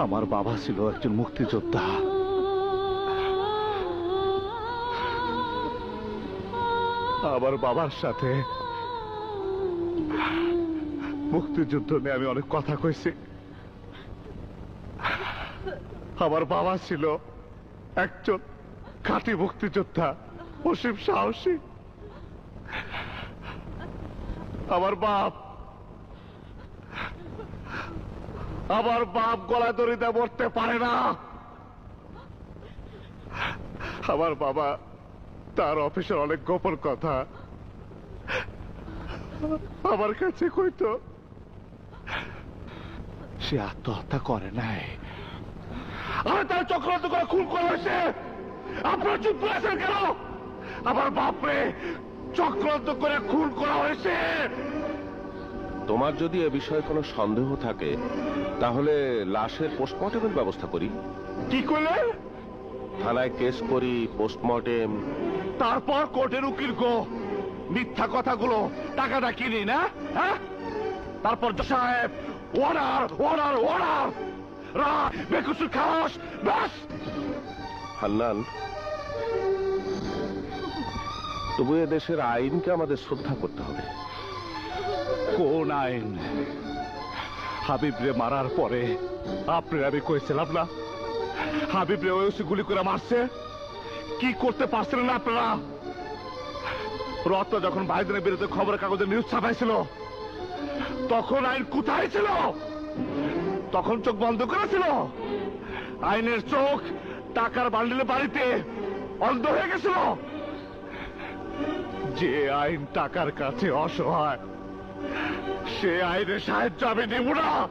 আমার বাবা ছিল একজন মুক্তিযোদ্ধা। আমার বাবার সাথে মুক্তিযুদ্ধ নিয়ে আমি অনেক কথা কইছি। আমার বাবা ছিল একজন খাঁটি মুক্তিযোদ্ধা, অসীম সাহসী। আমার বাপ গলা দড়িতে মরতে পারে না। আমার বাবা তার অফিসের অনেক গোপন কথা আমার কাছে কইতো। সে আত্মহত্যা করে নাই, আর তার চক্রান্ত করে খুন করা হয়েছে। আপনারা চুপ করে আছেন কেন? আমার বাপরে চক্রান্ত করে খুন করা হয়েছে। তোমার যদি এ বিষয়ে কোনো সন্দেহ থাকে তাহলে লাশের পোস্টমর্টেমের ব্যবস্থা করি। কি করলেন? থানায় কেস করি, পোস্টমর্টেম। তারপর কোর্টের উকিল গো মিথ্যা কথাগুলো টাকাটা কিনি না, হ্যাঁ? তারপর সাহেব অর্ডার অর্ডার অর্ডার, রাত বেকুসুর খাওয়াস, ব্যাস। হান্নান, তবু এ দেশের আইনকে আমাদের শ্রদ্ধা করতে হবে। কোন আইন? হাবিবরে মারার পরে আপনার আমি কইছিলাম না হাবিবরে ওই গুলি করে মারছে? কি করতে পারছিলেন না আপনারা? রত্ন যখন ভাইজানের বিরুদ্ধে খবরের কাগজে নিউজ ছাপাইছিল তখন আইন কোথায় ছিল? তখন চোখ বন্ধ করেছিল। আইনের চোখ টাকার বান্ডিলে বাড়িতে অন্ধ হয়ে গেছিল। যে আইন টাকার কাছে অসহায় সে আইনের সাহায্য আমি নেব না।